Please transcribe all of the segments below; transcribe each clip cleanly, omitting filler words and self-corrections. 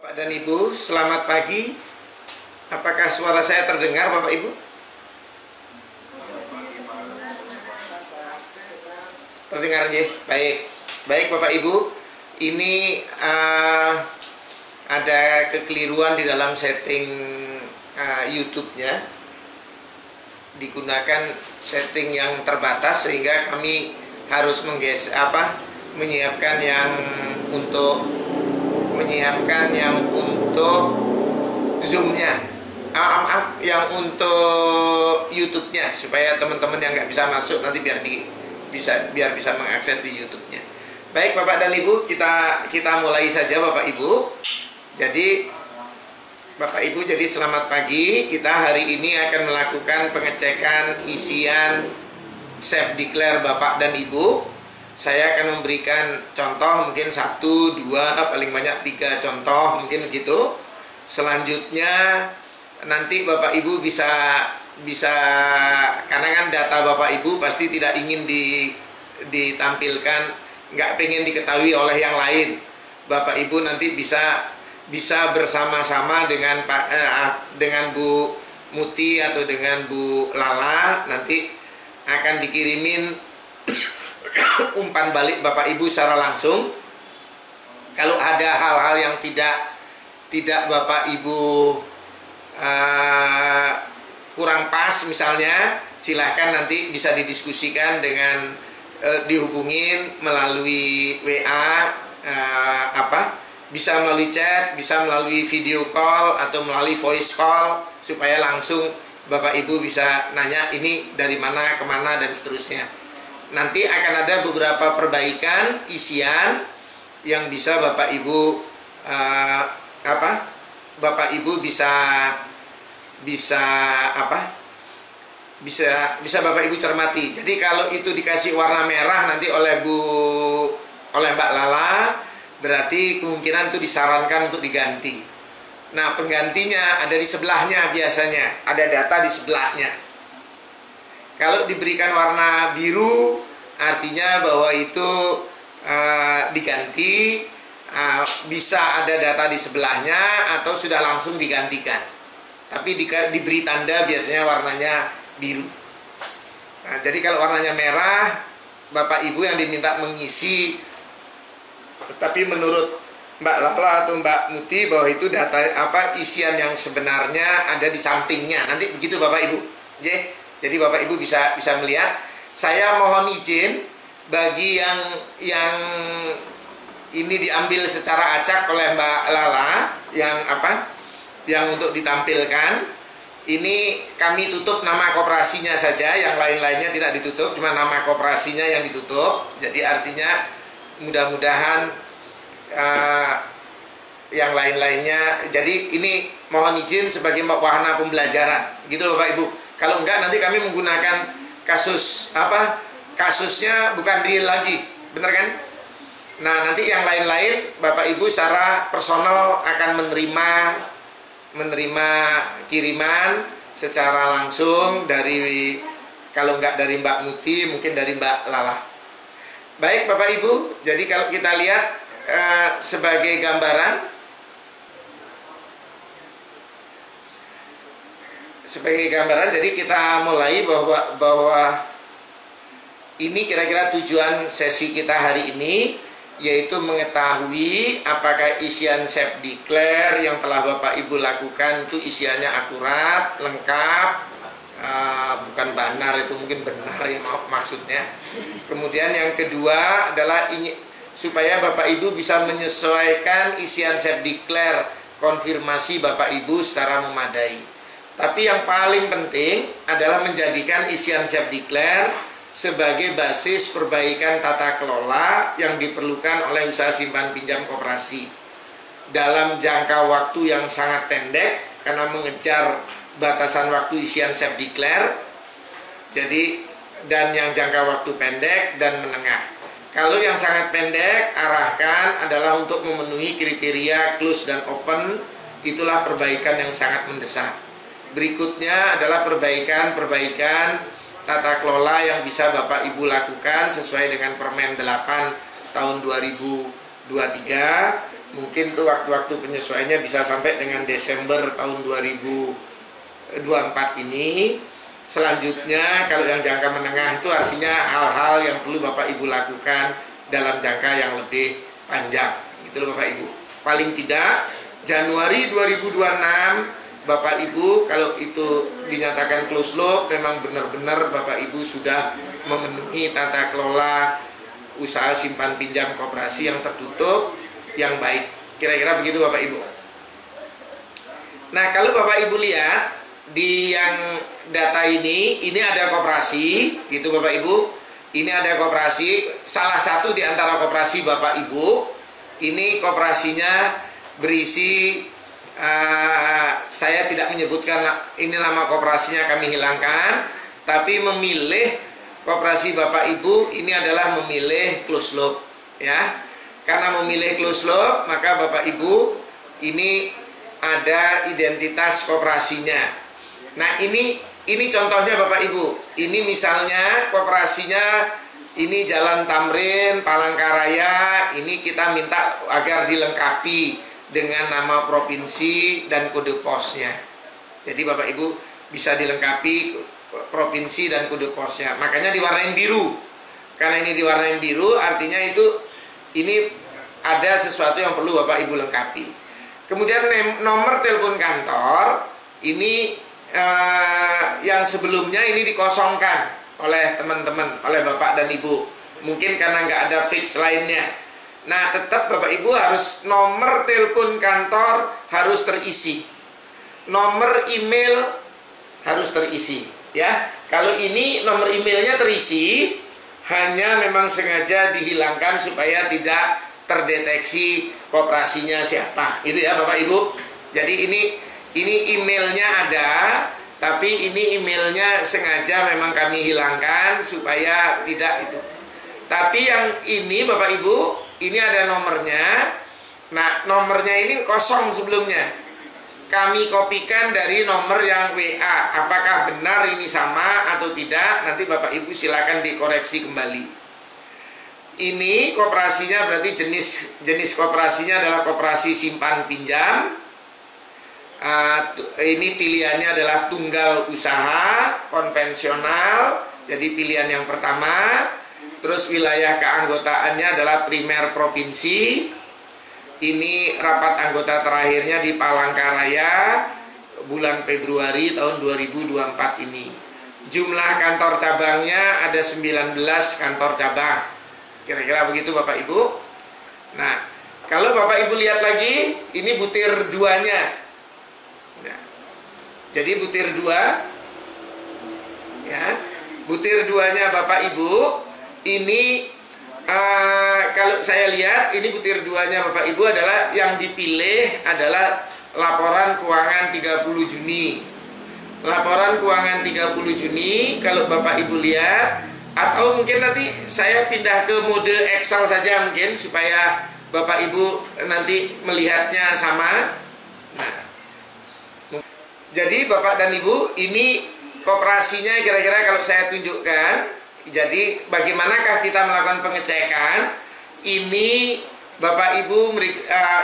Pak dan Ibu, selamat pagi. Apakah suara saya terdengar, Bapak Ibu? Terdengar ya? Baik. Baik, Bapak Ibu. Ini ada kekeliruan di dalam setting YouTube-nya. Digunakan setting yang terbatas sehingga kami harus menyiapkan yang untuk Zoom-nya, yang untuk YouTube-nya, supaya teman-teman yang nggak bisa masuk nanti biar bisa mengakses di YouTube-nya. Baik, Bapak dan Ibu, kita mulai saja, Bapak Ibu. Jadi Bapak Ibu, jadi selamat pagi. Kita hari ini akan melakukan pengecekan isian self declare Bapak dan Ibu. Saya akan memberikan contoh, mungkin 1, 2, paling banyak 3 contoh, mungkin begitu. Selanjutnya nanti Bapak Ibu bisa karena kan data Bapak Ibu pasti tidak ingin ditampilkan, nggak pengen diketahui oleh yang lain. Bapak Ibu nanti bisa bersama-sama dengan Bu Muti atau dengan Bu Lala, nanti akan dikirimin umpan balik Bapak Ibu secara langsung. Kalau ada hal-hal yang tidak Bapak Ibu kurang pas misalnya, silahkan nanti bisa didiskusikan dengan dihubungin melalui WA, bisa melalui chat, bisa melalui video call atau melalui voice call, supaya langsung Bapak Ibu bisa nanya ini dari mana kemana dan seterusnya. Nanti akan ada beberapa perbaikan isian yang bisa Bapak Ibu Bapak Ibu bisa Bapak Ibu cermati. Jadi kalau itu dikasih warna merah nanti oleh Mbak Lala, berarti kemungkinan itu disarankan untuk diganti. Nah, penggantinya ada di sebelahnya, biasanya ada data di sebelahnya. Kalau diberikan warna biru, artinya bahwa itu diganti, bisa ada data di sebelahnya atau sudah langsung digantikan. Tapi diberi tanda biasanya warnanya biru. Nah, jadi kalau warnanya merah, Bapak Ibu yang diminta mengisi, tapi menurut Mbak Lala atau Mbak Muti bahwa itu data isian yang sebenarnya ada di sampingnya. Nanti begitu Bapak Ibu. Oke? Jadi Bapak Ibu bisa melihat. Saya mohon izin bagi yang ini diambil secara acak oleh Mbak Lala, yang untuk ditampilkan. Ini kami tutup nama koperasinya saja, yang lain-lainnya tidak ditutup, cuma nama koperasinya yang ditutup. Jadi artinya mudah-mudahan yang lain-lainnya. Jadi ini mohon izin sebagai wahana pembelajaran, gitu Bapak Ibu. Kalau enggak nanti kami menggunakan kasusnya bukan real lagi, bener kan? Nah, nanti yang lain-lain Bapak Ibu secara personal akan menerima kiriman secara langsung dari, kalau enggak dari Mbak Muti, mungkin dari Mbak Lala. Baik Bapak Ibu, jadi kalau kita lihat sebagai gambaran, jadi kita mulai bahwa ini kira-kira tujuan sesi kita hari ini, yaitu mengetahui apakah isian self declare yang telah Bapak Ibu lakukan itu isiannya akurat, lengkap, bukan benar, itu mungkin benar ya maksudnya. Kemudian yang kedua adalah supaya Bapak Ibu bisa menyesuaikan isian self declare konfirmasi Bapak Ibu secara memadai. Tapi yang paling penting adalah menjadikan isian self declare sebagai basis perbaikan tata kelola yang diperlukan oleh usaha simpan pinjam koperasi dalam jangka waktu yang sangat pendek, karena mengejar batasan waktu isian self declare. Jadi, dan yang jangka waktu pendek dan menengah. Kalau yang sangat pendek, arahkan adalah untuk memenuhi kriteria close dan open. Itulah perbaikan yang sangat mendesak. Berikutnya adalah perbaikan tata kelola yang bisa Bapak Ibu lakukan sesuai dengan Permen 8 tahun 2023. Mungkin tuh waktu-waktu penyesuaiannya bisa sampai dengan Desember tahun 2024 ini. Selanjutnya kalau yang jangka menengah itu artinya hal-hal yang perlu Bapak Ibu lakukan dalam jangka yang lebih panjang. Gitu loh Bapak Ibu. Paling tidak Januari 2026 Bapak Ibu kalau itu dinyatakan close loop, memang benar-benar Bapak Ibu sudah memenuhi tata kelola usaha simpan pinjam koperasi yang tertutup yang baik. Kira-kira begitu Bapak Ibu. Nah, kalau Bapak Ibu lihat di yang data ini ada koperasi, gitu Bapak Ibu. Ini ada koperasi, salah satu di antara koperasi Bapak Ibu. Ini koperasinya berisi, saya tidak menyebutkan ini nama koperasinya, kami hilangkan. Tapi memilih koperasi Bapak Ibu ini adalah memilih close loop, ya. Karena memilih close loop, maka Bapak Ibu ini ada identitas koperasinya. Nah, ini contohnya Bapak Ibu. Ini misalnya koperasinya ini Jalan Tamrin, Palangkaraya. Ini kita minta agar dilengkapi dengan nama provinsi dan kode posnya. Jadi Bapak Ibu bisa dilengkapi provinsi dan kode posnya. Makanya diwarnain biru. Karena ini diwarnain biru artinya ini ada sesuatu yang perlu Bapak Ibu lengkapi. Kemudian nomor telepon kantor ini yang sebelumnya ini dikosongkan oleh teman-teman, oleh Bapak dan Ibu. Mungkin karena nggak ada fix lainnya. Nah, tetap Bapak Ibu harus nomor telepon kantor harus terisi. Nomor email harus terisi, ya. Kalau ini nomor emailnya terisi, hanya memang sengaja dihilangkan supaya tidak terdeteksi koperasinya siapa. Itu ya Bapak Ibu. Jadi ini emailnya ada, tapi ini emailnya sengaja memang kami hilangkan supaya tidak itu. Tapi yang ini Bapak Ibu, ini ada nomornya. Nah, nomornya ini kosong sebelumnya. Kami kopikan dari nomor yang WA. Apakah benar ini sama atau tidak? Nanti Bapak Ibu silakan dikoreksi kembali. Ini koperasinya berarti jenis koperasinya adalah koperasi simpan pinjam. Ini pilihannya adalah tunggal usaha konvensional, jadi pilihan yang pertama. Terus wilayah keanggotaannya adalah primer provinsi. Ini rapat anggota terakhirnya di Palangkaraya bulan Februari tahun 2024 ini. Jumlah kantor cabangnya ada 19 kantor cabang. Kira-kira begitu Bapak Ibu. Nah, kalau Bapak Ibu lihat lagi, ini butir 2-nya. Jadi butir 2, ya, butir 2-nya Bapak Ibu, ini kalau saya lihat ini butir 2-nya Bapak Ibu adalah yang dipilih adalah laporan keuangan 30 Juni. Laporan keuangan 30 Juni, kalau Bapak Ibu lihat, atau mungkin nanti saya pindah ke mode Excel saja mungkin supaya Bapak Ibu nanti melihatnya sama. Nah, jadi Bapak dan Ibu, ini koperasinya kira-kira kalau saya tunjukkan. Jadi bagaimanakah kita melakukan pengecekan? Ini Bapak Ibu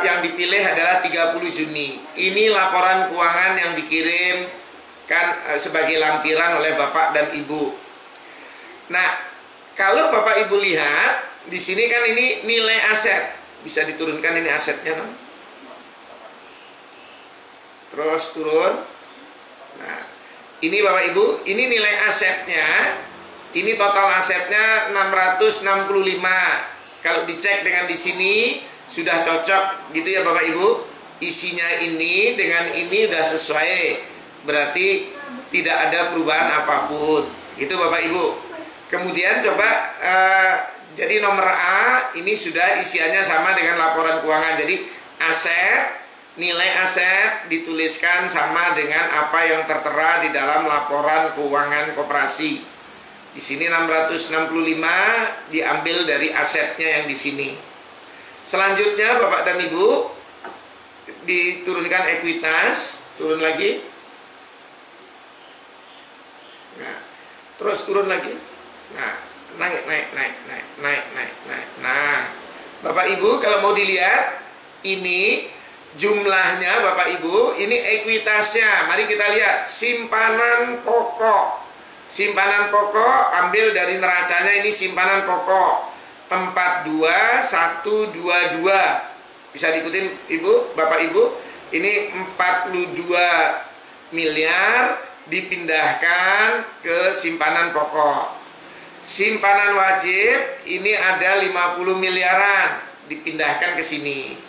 yang dipilih adalah 30 Juni. Ini laporan keuangan yang dikirimkan sebagai lampiran oleh Bapak dan Ibu. Nah, kalau Bapak Ibu lihat di sini kan ini nilai aset. Bisa diturunkan ini asetnya, no? Terus turun. Nah, ini Bapak Ibu, ini nilai asetnya. Ini total asetnya 665. Kalau dicek dengan di sini sudah cocok gitu ya Bapak Ibu. Isinya ini dengan ini sudah sesuai. Berarti tidak ada perubahan apapun. Itu Bapak Ibu. Kemudian coba jadi nomor A ini sudah isiannya sama dengan laporan keuangan. Jadi aset, nilai aset dituliskan sama dengan apa yang tertera di dalam laporan keuangan koperasi. Di sini 665 diambil dari asetnya yang di sini. Selanjutnya Bapak dan Ibu diturunkan ekuitas, turun lagi. Nah, terus turun lagi. Nah, naik. Nah, Bapak Ibu kalau mau dilihat, ini jumlahnya Bapak Ibu, ini ekuitasnya. Mari kita lihat simpanan pokok. Simpanan pokok ambil dari neracanya, ini simpanan pokok 42122. Bisa diikutin Ibu, Bapak Ibu. Ini 42 miliar dipindahkan ke simpanan pokok. Simpanan wajib ini ada 50 miliaran dipindahkan ke sini.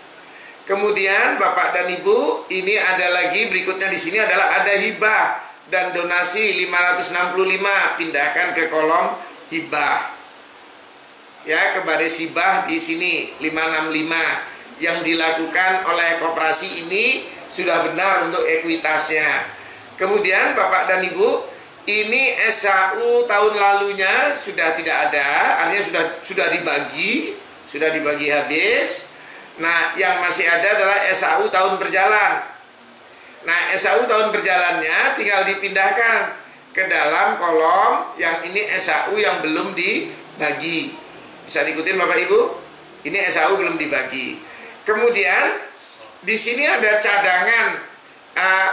Kemudian Bapak dan Ibu, ini ada lagi berikutnya di sini adalah ada hibah dan donasi 565, pindahkan ke kolom hibah. Ya, ke baris hibah di sini 565 yang dilakukan oleh koperasi ini sudah benar untuk ekuitasnya. Kemudian Bapak dan Ibu, ini SHU tahun lalunya sudah tidak ada, artinya sudah dibagi habis. Nah, yang masih ada adalah SHU tahun berjalan. Nah, SHU tahun berjalannya tinggal dipindahkan ke dalam kolom yang ini SHU yang belum dibagi. Bisa diikutin Bapak Ibu? Ini SHU belum dibagi. Kemudian di sini ada cadangan.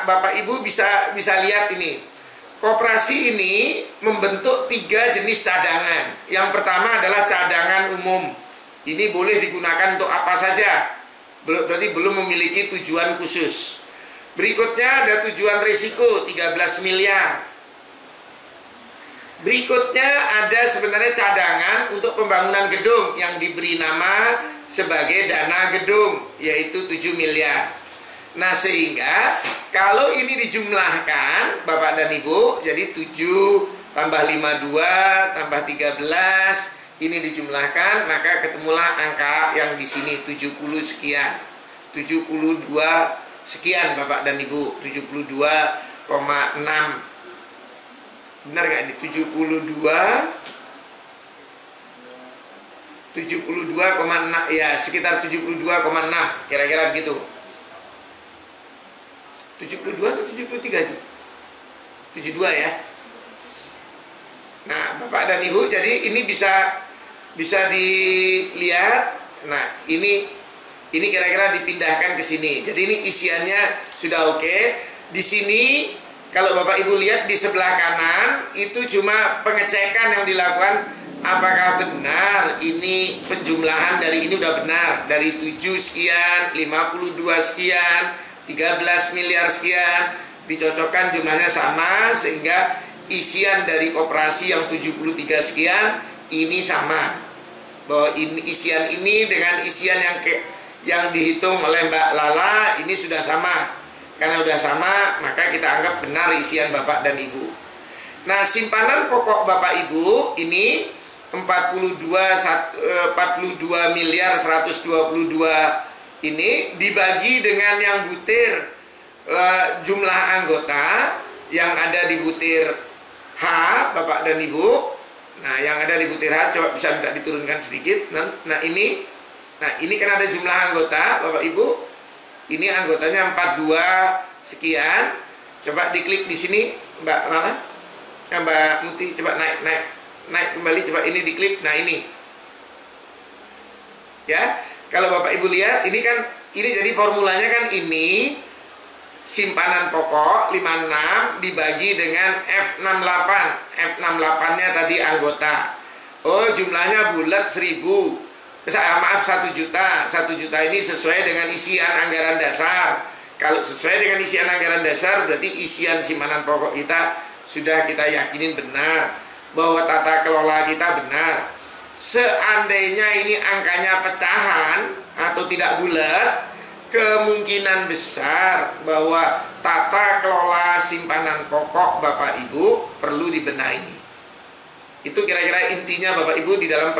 Bapak Ibu bisa lihat ini. Koperasi ini membentuk 3 jenis cadangan. Yang pertama adalah cadangan umum. Ini boleh digunakan untuk apa saja, berarti belum memiliki tujuan khusus. Berikutnya ada tujuan risiko 13 miliar. Berikutnya ada sebenarnya cadangan untuk pembangunan gedung yang diberi nama sebagai dana gedung, yaitu 7 miliar. Nah, sehingga kalau ini dijumlahkan Bapak dan Ibu, jadi 7 tambah 52 tambah 13, ini dijumlahkan, maka ketemulah angka yang di sini 70 sekian. 72 sekian Bapak dan Ibu, 72,6. Benar nggak ini? 72,6 ya, sekitar 72,6 kira-kira begitu. 72 atau 73 itu? 72 ya. Nah, Bapak dan Ibu, jadi ini bisa dilihat. Nah, ini kira-kira dipindahkan ke sini. Jadi ini isiannya sudah oke. Di sini kalau Bapak Ibu lihat di sebelah kanan itu cuma pengecekan yang dilakukan apakah benar ini penjumlahan dari ini udah benar. Dari 7 sekian, 52 sekian, 13 miliar sekian, dicocokkan jumlahnya sama sehingga isian dari koperasi yang 73 sekian ini sama. Bahwa isian ini dengan isian yang dihitung oleh Mbak Lala ini sudah sama. Karena sudah sama, maka kita anggap benar isian Bapak dan Ibu. Nah, simpanan pokok Bapak Ibu ini 42 miliar 122 ini dibagi dengan yang butir jumlah anggota yang ada di butir H, Bapak dan Ibu. Nah, yang ada di butir H coba bisa minta diturunkan sedikit. Nah, ini kan ada jumlah anggota, Bapak Ibu. Ini anggotanya 42 sekian. Coba diklik di sini, Mbak Lala. Mbak Muti, coba naik kembali, coba ini diklik. Nah, ini. Ya, kalau Bapak Ibu lihat, ini jadi formulanya kan ini simpanan pokok 56 dibagi dengan F68. F68-nya tadi anggota. Oh, jumlahnya bulat 1000. Maaf, 1 juta. 1 juta ini sesuai dengan isian anggaran dasar. Kalau sesuai dengan isian anggaran dasar, berarti isian simpanan pokok kita sudah kita yakinin benar. Bahwa tata kelola kita benar. Seandainya ini angkanya pecahan atau tidak bulat, kemungkinan besar bahwa tata kelola simpanan pokok Bapak Ibu perlu dibenahi. Itu kira-kira intinya Bapak Ibu di dalam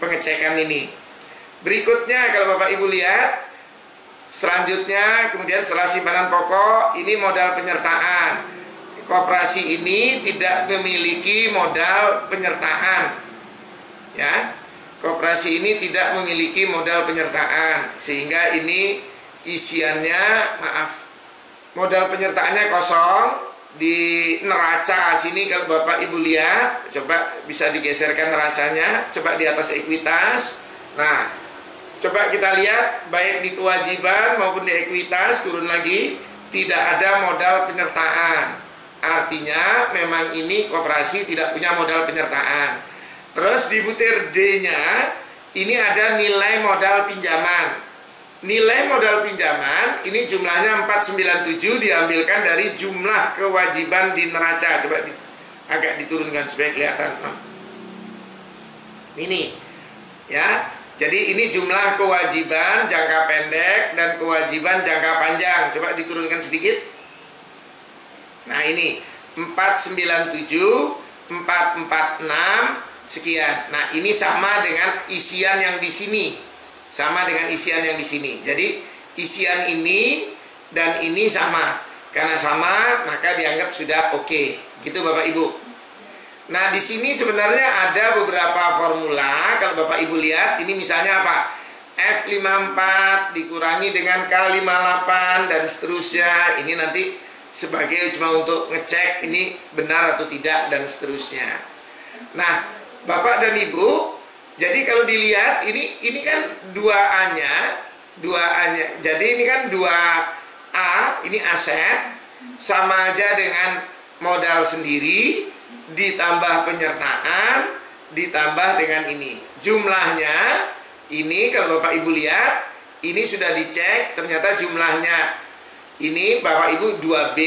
pengecekan ini. Berikutnya kalau Bapak Ibu lihat, selanjutnya kemudian setelah simpanan pokok, ini modal penyertaan. Koperasi ini tidak memiliki modal penyertaan. Ya. Koperasi ini tidak memiliki modal penyertaan, sehingga ini isiannya, modal penyertaannya kosong. Di neraca sini kalau Bapak Ibu lihat, coba bisa digeserkan neracanya, coba di atas ekuitas. Nah, Coba kita lihat baik di kewajiban maupun di ekuitas, turun lagi, tidak ada modal penyertaan. Artinya memang ini koperasi tidak punya modal penyertaan. Terus di butir D-nya ini ada nilai modal pinjaman. Nilai modal pinjaman ini jumlahnya 497 diambilkan dari jumlah kewajiban di neraca. Coba agak diturunkan supaya kelihatan. Ini ya. Jadi ini jumlah kewajiban jangka pendek dan kewajiban jangka panjang. Coba diturunkan sedikit. Nah ini 497, 446 sekian. Nah ini sama dengan isian yang di sini. Sama dengan isian yang di sini. Jadi isian ini dan ini sama. Karena sama maka dianggap sudah oke. Gitu Bapak Ibu. Nah, di sini sebenarnya ada beberapa formula. Kalau Bapak Ibu lihat, ini misalnya apa? F54 dikurangi dengan K58 dan seterusnya. Ini nanti sebagai cuma untuk ngecek ini benar atau tidak dan seterusnya. Nah, Bapak dan Ibu, jadi kalau dilihat ini kan 2A-nya. Jadi ini kan 2A, ini aset sama aja dengan modal sendiri ditambah penyertaan, ditambah dengan ini. Jumlahnya, ini kalau Bapak Ibu lihat, ini sudah dicek, ternyata jumlahnya. Ini Bapak Ibu 2B,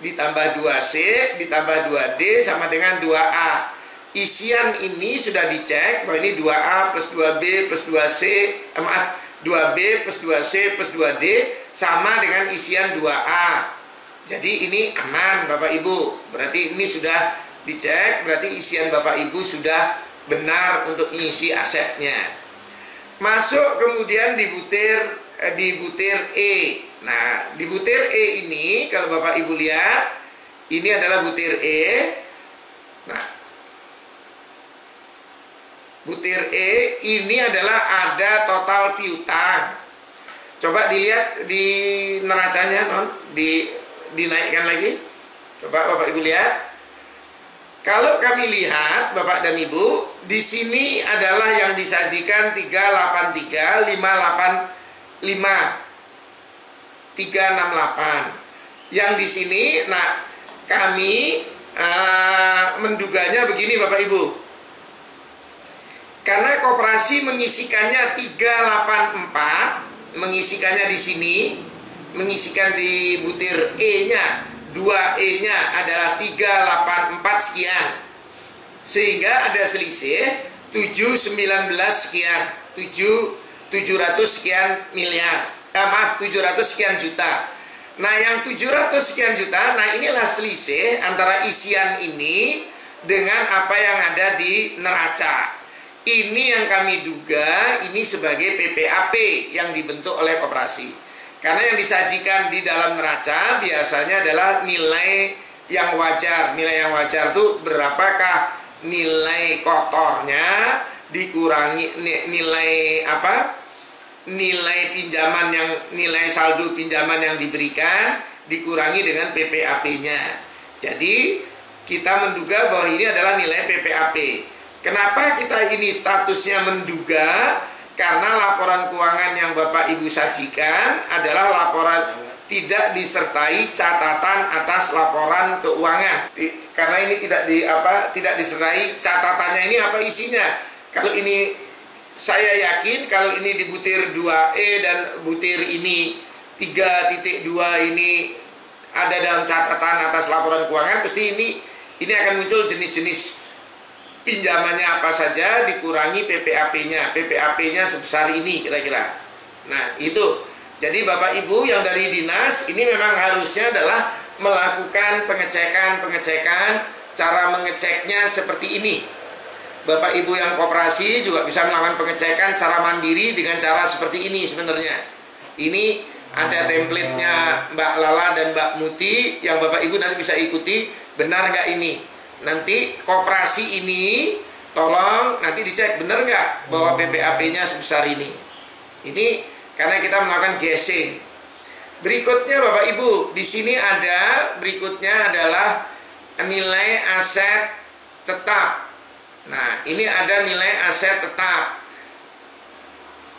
ditambah 2C, ditambah 2D, sama dengan 2A. Isian ini sudah dicek, bahwa ini 2A plus 2B plus 2C, 2B plus 2C plus 2D, sama dengan isian 2A. Jadi ini aman Bapak Ibu, berarti ini sudah dicek, berarti isian Bapak Ibu sudah benar untuk mengisi asetnya. Masuk kemudian di butir E. Nah, di butir E ini kalau Bapak Ibu lihat, ini adalah butir E. Nah, butir E ini adalah ada total piutang. Coba dilihat di neracanya, dinaikkan lagi. Coba Bapak Ibu lihat. Kalau kami lihat Bapak dan Ibu, di sini adalah yang disajikan 383, 585, 368. Yang di sini, nah kami menduganya begini Bapak Ibu. Karena koperasi mengisikannya 384, mengisikannya di sini, mengisikan di butir E-nya. 2E-nya adalah 384 sekian. Sehingga ada selisih 719 sekian. 700 sekian miliar. 700 sekian juta. Nah, yang 700 sekian juta, nah inilah selisih antara isian ini dengan apa yang ada di neraca. Ini yang kami duga ini sebagai PPAP yang dibentuk oleh koperasi. Karena yang disajikan di dalam neraca biasanya adalah nilai yang wajar. Nilai yang wajar itu berapakah nilai kotornya dikurangi nilai apa? Nilai pinjaman nilai saldo pinjaman yang diberikan dikurangi dengan PPAP-nya. Jadi kita menduga bahwa ini adalah nilai PPAP. Kenapa kita ini statusnya menduga? Karena laporan keuangan yang Bapak Ibu sajikan adalah laporan tidak disertai catatan atas laporan keuangan. Karena ini tidak disertai catatannya ini apa isinya. Kalau ini saya yakin kalau ini di butir 2E dan butir ini 3.2 ini ada dalam catatan atas laporan keuangan, pasti ini akan muncul jenis-jenis pinjamannya apa saja dikurangi PPAP-nya. PPAP-nya sebesar ini kira-kira. Nah, itu. Jadi Bapak Ibu yang dari dinas ini memang harusnya adalah melakukan pengecekan, cara mengeceknya seperti ini. Bapak Ibu yang koperasi juga bisa melakukan pengecekan secara mandiri dengan cara seperti ini sebenarnya. Ini ada template-nya Mbak Lala dan Mbak Muti yang Bapak Ibu nanti bisa ikuti, benar nggak ini. Nanti koperasi ini tolong nanti dicek benar nggak bahwa PPAP-nya sebesar ini. Ini karena kita melakukan guessing. Berikutnya Bapak Ibu, di sini ada berikutnya adalah nilai aset tetap. Nah, ini ada nilai aset tetap.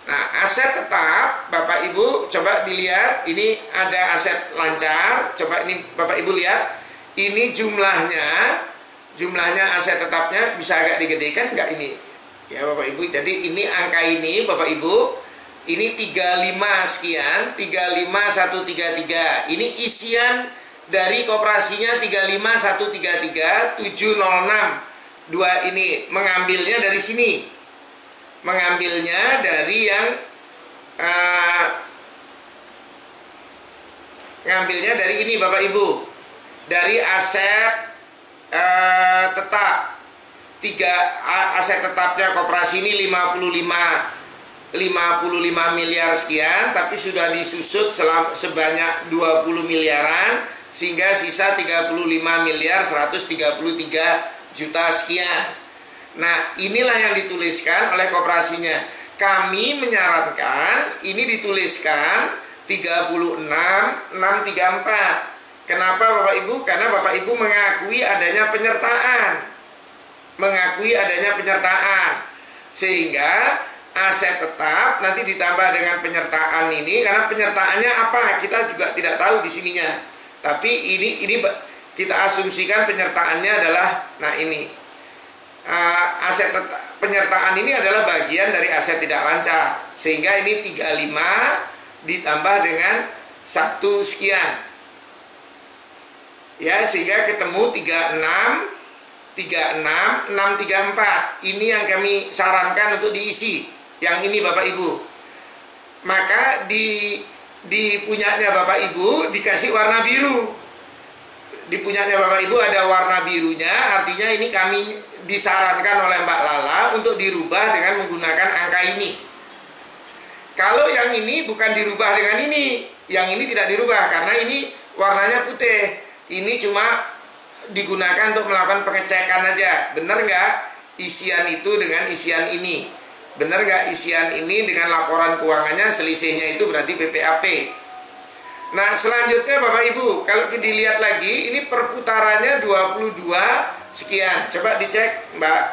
Nah, aset tetap, Bapak Ibu coba dilihat, ini ada aset lancar, coba ini Bapak Ibu lihat, ini jumlahnya aset tetapnya bisa agak digedekan nggak ini? Ya Bapak Ibu, jadi ini angka ini Bapak Ibu, ini 35 sekian, 35133, ini isian dari koperasinya 35133 706 2 ini, mengambilnya dari sini. Mengambilnya dari yang ngambilnya dari ini Bapak Ibu, dari aset tetap aset tetapnya koperasi ini 55 miliar sekian, tapi sudah disusut sebanyak 20 miliaran, sehingga sisa 35 miliar 133 juta sekian. Nah, inilah yang dituliskan oleh koperasinya. Kami menyarankan ini dituliskan 36.634. Kenapa Bapak Ibu? Karena Bapak Ibu mengakui adanya penyertaan. Sehingga aset tetap nanti ditambah dengan penyertaan ini, karena penyertaannya apa? Kita juga tidak tahu di sininya. Tapi ini kita asumsikan penyertaannya adalah, nah ini. Aset penyertaan ini adalah bagian dari aset tidak lancar, sehingga ini 35 ditambah dengan 1 sekian ya, sehingga ketemu 36.634. Ini yang kami sarankan untuk diisi, yang ini Bapak Ibu. Maka di punyanya Bapak Ibu dikasih warna biru. Di punyanya Bapak Ibu ada warna birunya, artinya ini kami disarankan oleh Mbak Lala untuk dirubah dengan menggunakan angka ini. Kalau yang ini bukan dirubah dengan ini, yang ini tidak dirubah karena ini warnanya putih. Ini cuma digunakan untuk melakukan pengecekan aja. Benar nggak isian itu dengan isian ini? Benar nggak isian ini dengan laporan keuangannya, selisihnya itu berarti PPAP. Nah, selanjutnya Bapak Ibu, kalau dilihat lagi, ini perputarannya 22 sekian. Coba dicek Mbak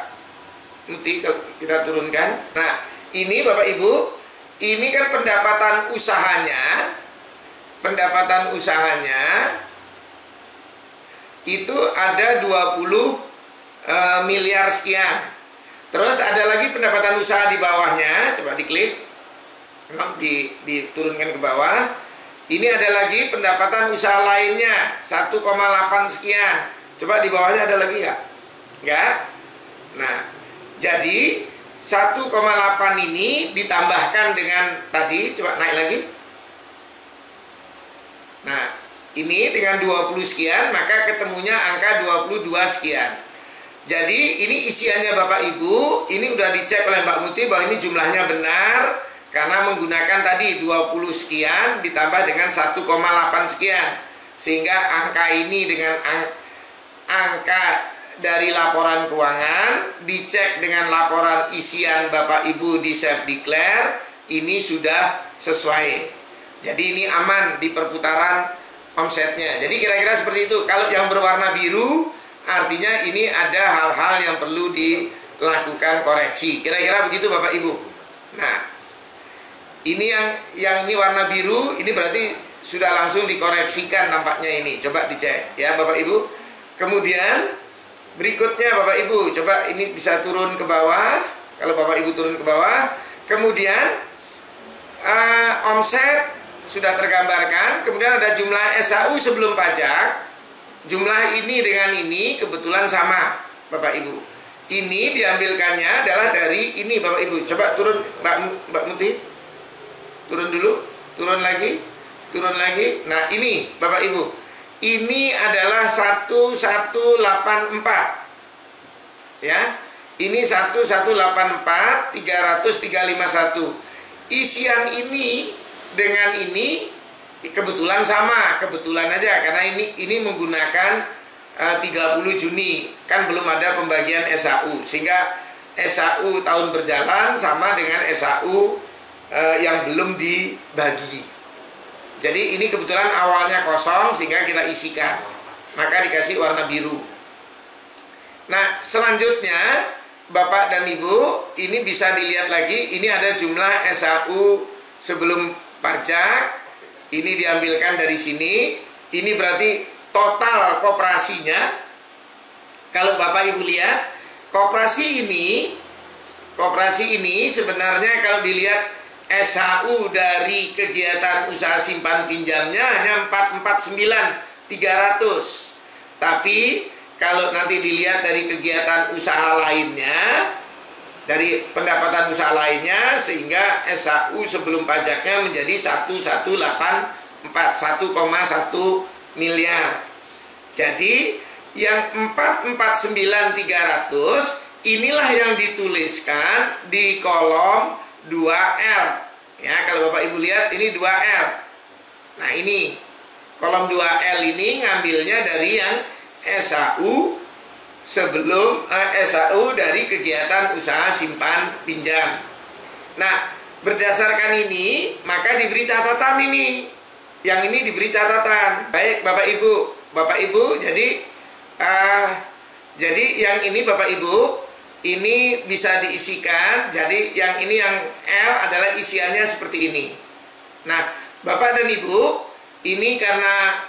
Muti, kalau kita turunkan. Nah, ini Bapak Ibu, ini kan pendapatan usahanya itu ada 20 miliar sekian. Terus ada lagi pendapatan usaha di bawahnya, coba diklik, diturunkan ke bawah. Ini ada lagi pendapatan usaha lainnya 1,8 sekian. Coba di bawahnya ada lagi nggak? Nggak. Nah, jadi 1,8 ini ditambahkan dengan tadi, coba naik lagi. Nah, ini dengan 20 sekian, maka ketemunya angka 22 sekian. Jadi ini isiannya Bapak Ibu, ini udah dicek oleh Mbak Muti bahwa ini jumlahnya benar, karena menggunakan tadi 20 sekian ditambah dengan 1,8 sekian. Sehingga angka ini dengan angka dari laporan keuangan dicek dengan laporan isian Bapak Ibu di self declare, ini sudah sesuai. Jadi ini aman di perputaran omsetnya. Jadi kira-kira seperti itu. Kalau yang berwarna biru artinya ini ada hal-hal yang perlu dilakukan koreksi. Kira-kira begitu Bapak Ibu. Nah, ini yang ini warna biru, ini berarti sudah langsung dikoreksikan tampaknya ini. Coba dicek ya Bapak Ibu. Kemudian berikutnya Bapak Ibu, coba ini bisa turun ke bawah. Kalau Bapak Ibu turun ke bawah, kemudian omset sudah tergambarkan. Kemudian ada jumlah SAU sebelum pajak. Jumlah ini dengan ini kebetulan sama Bapak Ibu. Ini diambilkannya adalah dari ini Bapak Ibu. Coba turun Mbak Muti. Turun dulu, turun lagi. Nah ini Bapak Ibu, ini adalah 1184 ya. Ini 1184 351. Isian ini dengan ini kebetulan sama, kebetulan aja karena ini menggunakan 30 Juni, kan belum ada pembagian SAU, sehingga SAU tahun berjalan sama dengan SAU yang belum dibagi. Jadi ini kebetulan awalnya kosong sehingga kita isikan, maka dikasih warna biru. Nah, selanjutnya Bapak dan Ibu, ini bisa dilihat lagi, ini ada jumlah SHU sebelum pajak, ini diambilkan dari sini, ini berarti total koperasinya. Kalau Bapak Ibu lihat, koperasi ini sebenarnya kalau dilihat SHU dari kegiatan usaha simpan pinjamnya hanya 449.300. Tapi kalau nanti dilihat dari kegiatan usaha lainnya, dari pendapatan usaha lainnya, sehingga SHU sebelum pajaknya menjadi 1,1 miliar. Jadi yang 449.300 inilah yang dituliskan di kolom 2L. Ya, kalau Bapak Ibu lihat ini 2L. Nah, ini kolom 2L ini ngambilnya dari yang SHU sebelum SHU dari kegiatan usaha simpan pinjam. Nah, berdasarkan ini maka diberi catatan ini. Yang ini diberi catatan. Baik Bapak Ibu, jadi yang ini Bapak Ibu ini bisa diisikan. Jadi yang ini yang L adalah isiannya seperti ini. Nah, Bapak dan Ibu, ini karena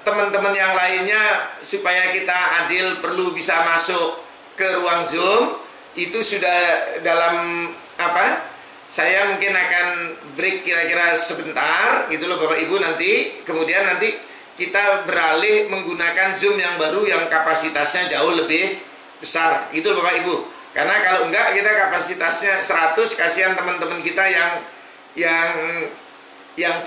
teman-teman yang lainnya supaya kita adil perlu bisa masuk ke ruang Zoom, itu sudah dalam saya mungkin akan break kira-kira sebentar gitu loh Bapak Ibu, kemudian nanti kita beralih menggunakan Zoom yang baru yang kapasitasnya jauh lebih besar gitu loh Bapak Ibu. Karena kalau enggak kita kapasitasnya 100, kasihan teman-teman kita yang